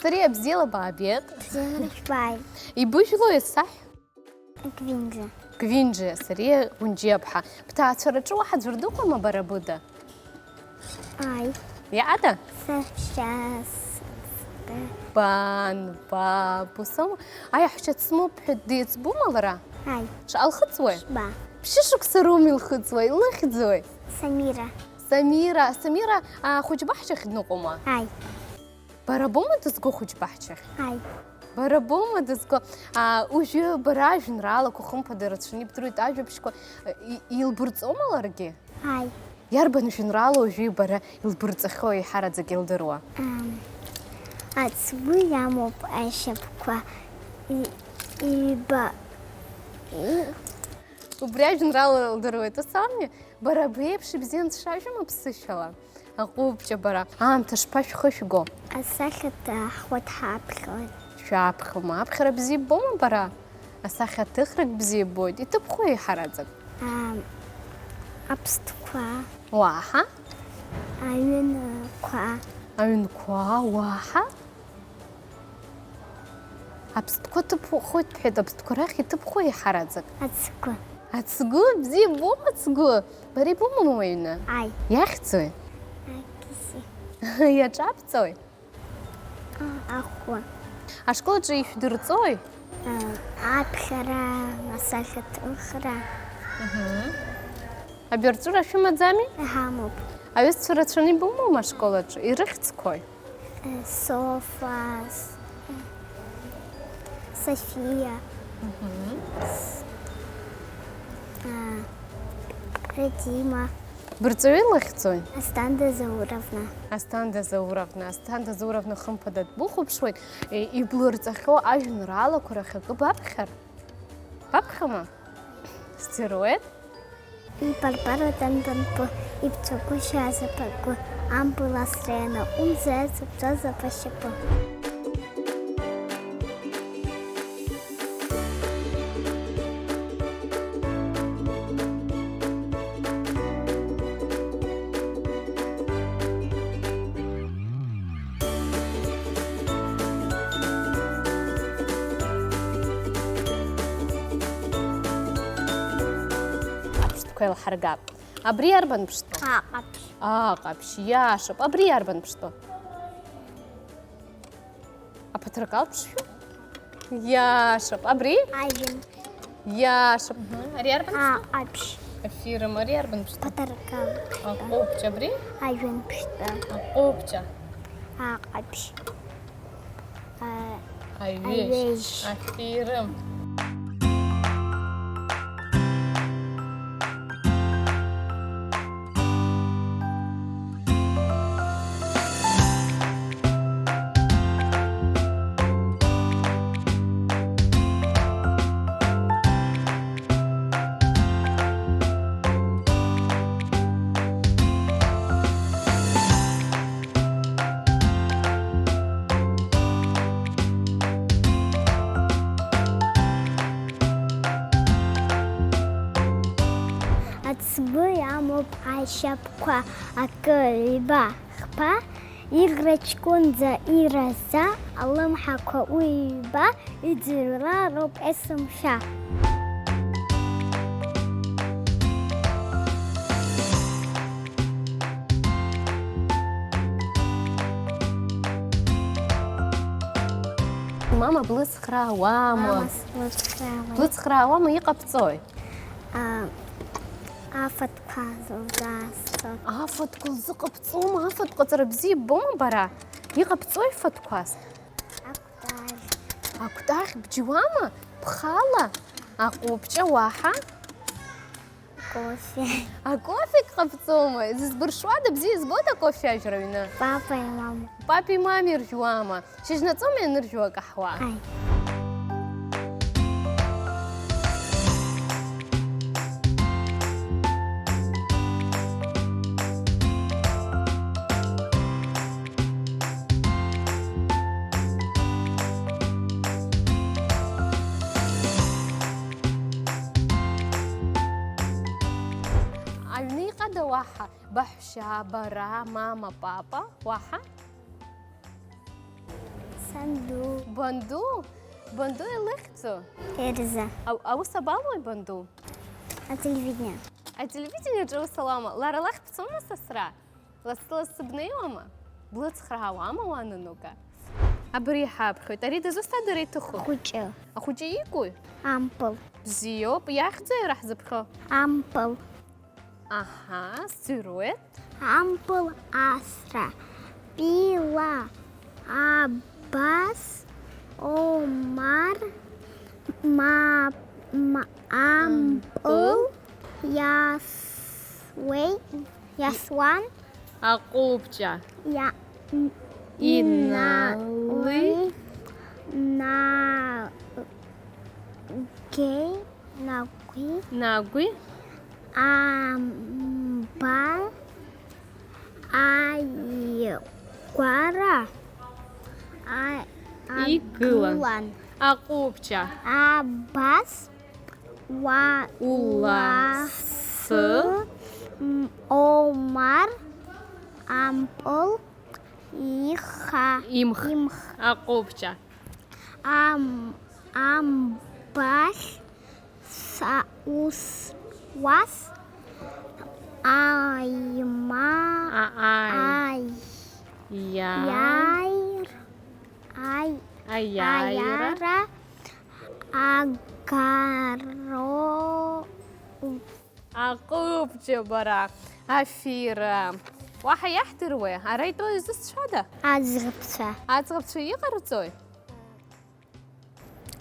سريع بزيلة بابيت باي يبوجلو يصح كفينجا كفينجي سريع ونجيبها بتاعت فرج واحد زردوق ما بربوده اي يا عدا سفشاس بان باب وسم اي حشت سمو بحديت بو ملرا هاي شال خطوي با بشيشو كسرومي الخطوي الله خدزوي سميرة سميرة خوج بحشخ نقوما هاي بربوما تسقو خوج بحشخ هاي بربوما تسقو وجو براج نرالا كوخم подырышни бтруит ажу бишко илбурцома ларги هاي ярбану шунрала وجو бара илбурцахой харадза гилдерва أتسوي يا موب أشبكوا إيبا وبراج نرالا илдерва это сами барабепши бзен шажума псышала aqubcha bara تشباش خشقو أسخت أخوات حابخوت شابخ ما بخرا بزيب بوما برا أساخا تخرج بزيب بود يتبخوي حرزك أبستكوا واحة أين كوا أين كوا واحة أبستكوا تبخوي بحيد أبستكوا راخي تبخوي حرزك أتسكوا هتسقو بزيب بوما تسقو بري بوما موينا أي يا أختوي أكسي يا جابتوي أخوة أشكو جي درتوي أبخرا مساحة أخرى أبيرتورا شو مدامي هاموب أبيست فراتشوني بوما ما شكولاتش إرختكوي صوفا صفية رديمة برتوي لختوي أستاندا زوровنا Астанда Зауровна хымпадат буху бшвой и блурцахо ажнурала курахаку бабхар. Бабхама. Стероид. И парпаро танпанпо и пчоку шазапаку амбуласрена умзэцу пчазапащапо. كويل حرقاب. أبري أربن بشتو. قبش يا شب أبري أربن بشتو. أبترقال بشو. يا شب أبري. أيين يا شب. أري أربن بشتو. أبش أفيرم أري أربن بشتو. بتركال أقوبش أبري. أيين بشتا أقوبش. أبش أيوش. أفيرم. Отсбыя моб айшапка акыба хпа играчкунза ираза алам хака уиба идзира роб эсмша ماما بلسخرا واما Амасватхава بلسخرا واما يقبطوي афатка зудасо عفت كل زق بتصوم عفت قطر بزيب بوما برا يقبطوي فتكواس актар أكتاخ بجوامة بخالة أقوبشة واحة кофе أكوفي قبطوما إذا برشوادة بزي زبوتا كوفي أجروينا папа и мама بابي مامي رجوامة شجنا تومي نرجوا قحوة ай عيني قد واحة بحشة برا ماما بابا واحة صندوق. Банду елехцо. إرزة. Ау сабалой банду. التلفزيون. التلفزيون جو سلامة لارا لخ بتصوم سسرا لسلا سبنيوما بلوت خراوامة وانا نوكا أبري حابخو تريد زوستا دريت خو خجة. أخوجي يكوي أمبل. زيوب ياخذ راح زبخو أمبل. أها سيروت أمبل أسرع. بيلا. عباس. عمر. ما أمبل. يسوان. أقوبجا يا إنالي ناقوي أمبال. أيقارا. إيقلان أقوبجا عباس. Улас عمر. أمبل. إمخ أقوبجا أمباش. واس. أيما. أيايرا أغارو. أقوبجا برا أفيرا واحد يحتروي هريتو يزست شادا أزغبسة. أتغبت شو يقرتوي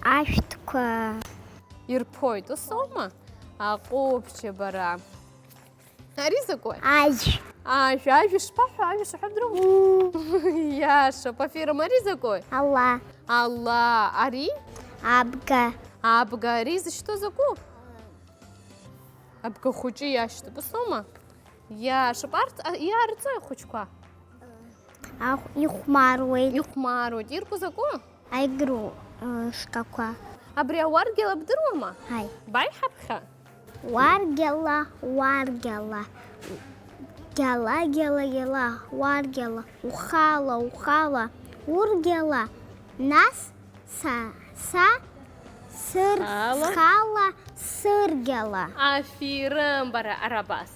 أشتكوا. يربوي تصوما أقوبجا برا أريزكوي عايش شبح عايش حضرو يا شبا فيرا مريزكوي الله. الله أري أبقى ريز شتو زكو أبقى خوجي يا شتو بصوما يا شبارت يا رتوي خوجكوا يخماروي. يخمارو ديركو زكو أيقرو شكاكوا. أبريا ورقة بدروما هاي باي حبخة وارجلا جلا وارجلا وخالة ورجلا ناس خالة سرجلا أفيرم برا أراباس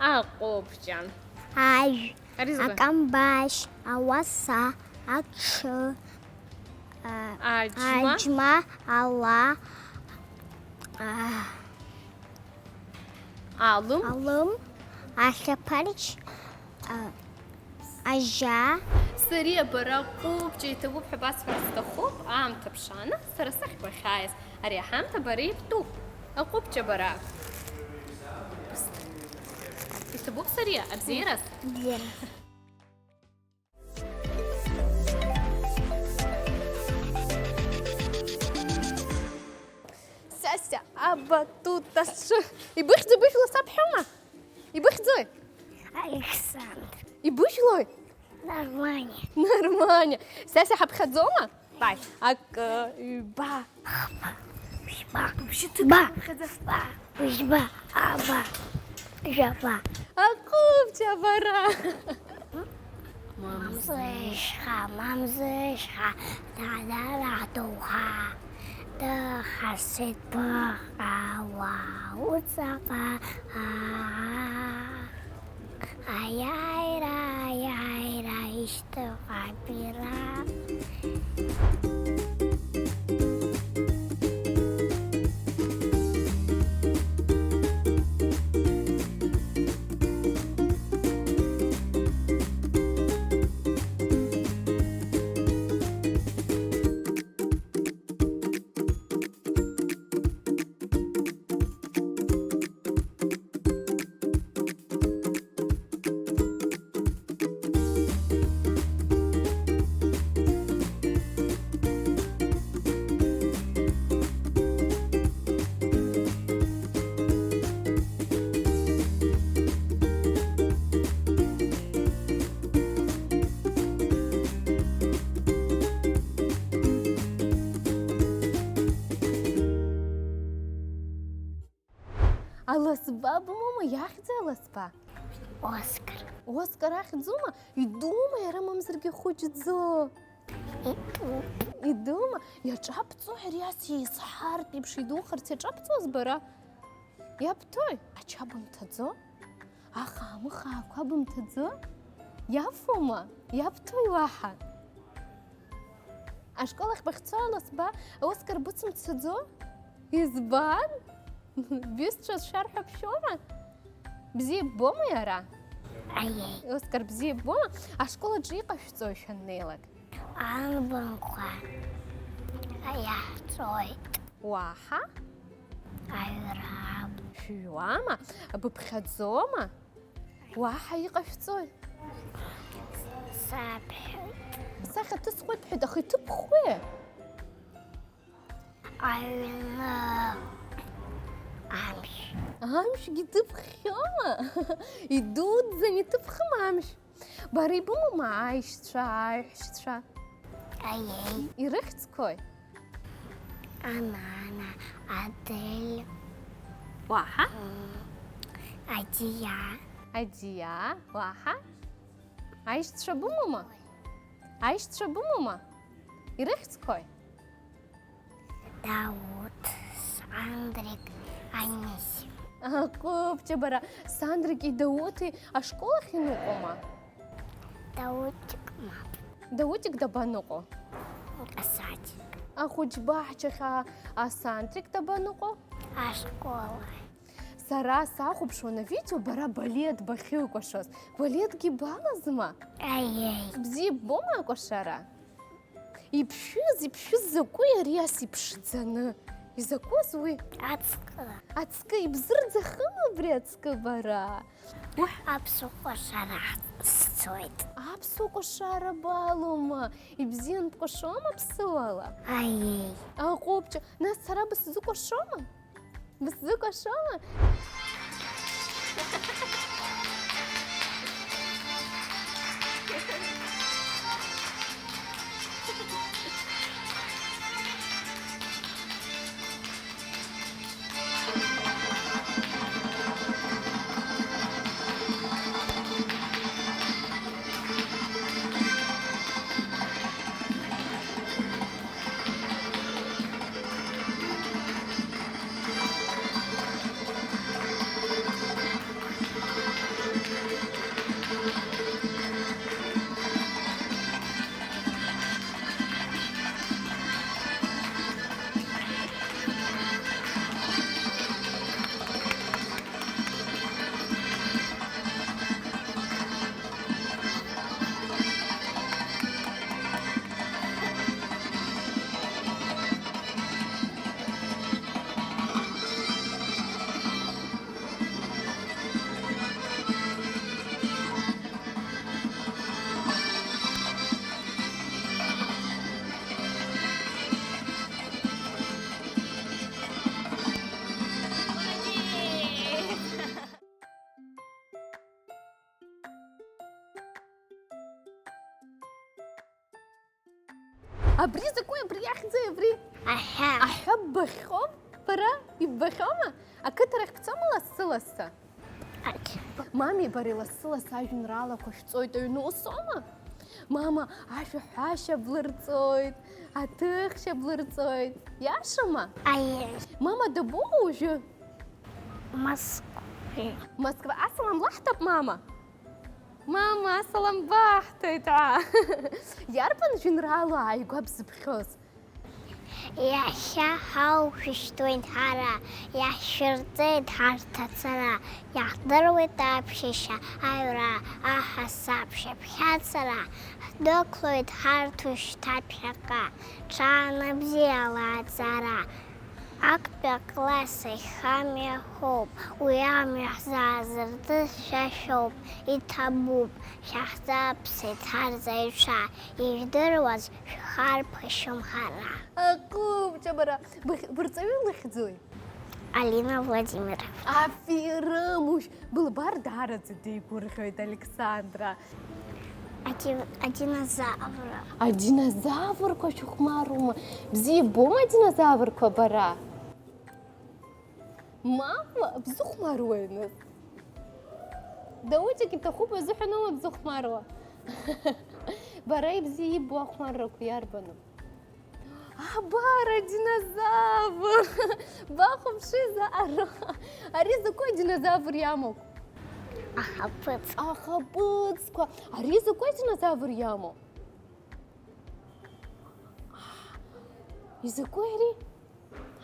أقوبجان أي أريزكوي أكمباش أوسا أكشو أجمع الله ألم أشبرش أجا سريع برا قوبجي تبوب حباس فرستخوب عام تبشانة سرسخ بخايس أريحام تبريب تو أقوبجي برا تبوب سريع أبزيرس دير. ساسا أبا توتاش يبخزو بيخلو صبحوما يبخزوي ألكسندر. يبوشلوي نورمانيا. ساسا حبخزوما باي با جبا أقوبجي برا مامزشها دعدعتوها دخلت بقى وصفا عيايرا اشتغل بيرا. الله سباب ماما ياخذ الله سبا أوسكار. أوسكار أخذ زوما يدوما يا رما مزرقي خوش زو Идума, иаҿабҵо ариас еизҳартә еиԥш идухарц иаҿабҵуаз бара? Иабҭои, ача бымҭаӡо? Ахаа-мыхаақәа бымҭаӡо? Иафома? Иабҭои уаҳа? Ашкол ахь бахьцо аласба, аусқәа рбыцымцаӡо? Избан? Бҩызцәа шәарҳәап шәоума? Бзиа ббома иара? Аиеи. Оскар бзиа ббома? Ашкол аҿы иҟашәҵои шәаннеилак? Анбанқәа иаҳҵоит. Уаҳа? Аҩра. Шәҩуама? Быԥхьаӡома? Уаҳа иҟашәҵои? Саԥҳәоит. Сахьа ҭысхуеит бҳәеит, аха иҭыԥхуеи? Аҩны амш. Амшгьы ҭыԥхьома? Идуӡӡан иҭыԥхым амш. Бара ибымоума аишьцәа, аиҳәшьцәа? Аиеи. Ирыхьӡқәои? Анана, Адель, Уаҳа? Адия. Адиа, уаҳа? Аишьцәа бымоума? Аишьцәа бымоума? Ирыхьӡқәои? Дауд, Сандрик, Анисим. Акоԥча бара, Сандрики, Дауҭи ашкол ахь иныҟәома? Даудик мап. Даутик дабаныҟәо? Асадик. Ахәыҷ баҳчахь асандрик дабаныҟәо? Ашкола. Сара сахәаԥшуан авидео бара балет бахьыкәашоз. Балетгьы балазма? Аиеи. Бзиа ббома акәашара? Иԥшәыз закәи ариас иԥшӡаны? Изакәыз уи? Ацкы. Ацкы ибзырӡахыма абри ацкы бара? Аԥсыхәа шара сцоит. Аԥсуа кәашара балоума? Ибзиан бкәашома ԥсуала? Аиеи. Аҟоԥча, нас сара бысзыкәашома? Бысзыкәашома? Абри закәи, абри иахьӡи, абри? Аҳәа. Аҳәа ббахьоуп бара? Иббахьоума? Ақыҭарахь бцома лассы-лассы? Мами бареи лассы-лассы ажәеинраалақәа шәҵоит, аҩны усома? Мама ашәаҳәашьа блырҵоит, аҭыхшьа блырҵоит. Иашама? Аиеи. Мама дабоума уажәы? Москве. Москва. Асалам лаҳҭап, мама? Мама, асалам баҳҭоит. Иарбан жәеинраала ааигәа бзыԥхьоз? Иахьа ҳаушәышьҭуеит ҳара, иаҳшәырҵеит ҳарҭ ацара, иаҳдыруеит аԥшьышьа, аҩра, аҳасабшьа ԥхьацара, ҳдәықәлоит ҳарҭ ушьҭаԥхьаҟа, ҽаанбзиала аҵара. Актәи акласс аихамҩа ҳоуп, уи амҩа ҳзаазыртыз шәа шәоуп, иҭабуп, шәаҳзаԥсеит ҳарзаҩцәа, ижәдыруаз шәхарԥашьом ҳара. Ақәыԥча бара, бырҵаҩы лыхьӡои? Алина Владимировна. Афирымушь, былбар даараӡа деигәырӷьоит Александра. Адинозавра. Адинозаврқәа шәыхәмарума? Бзиа ибома адинозаврқәа бара? Мама, бзыхәмаруеи нас? Даутик иҭахуп азыҳәаноума бзыхәмаруа? براي بزي بواخوان ركو ياربنو بارا ديناصور باخو بشي زارو أريزو كوي ديناصور يامو أخبط أريزو كوي ديناصور يامو إذا كويري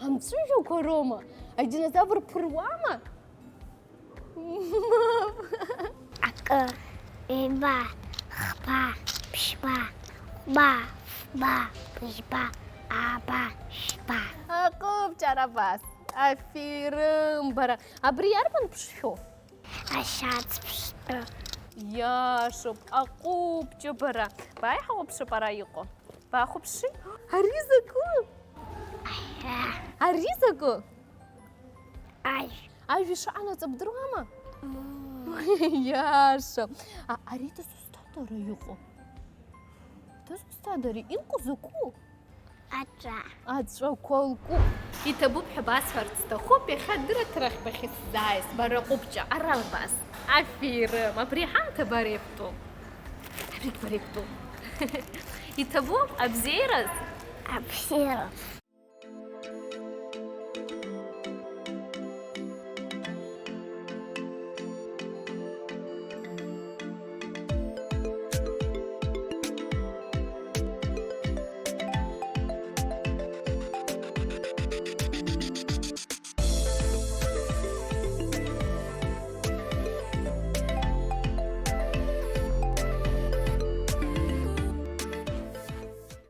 هم تسويو كوروما الديناصور برواما أكا إبا خبا بشبا با با بشبا أبا شبا Aku bicara bas. Afirum bara. Abri arban psho. أشات بشبا Ya shop aku bicara. Bai hawo psho para yuko. Ba khu pshi. Harizaku. Harizaku. أي Ay şu ana tabdurama. Ya shop. Arita sustadara yuko. Tas sustadari ilko zuku. أجا أتشو كولكو يتبو بحباس فرتستخو بخدرة ترخ بخس زايس برا قبجة الرلباس عفير ما بريحان تباريبتو أبريك بريبتو يتبو أبزيرس أبشير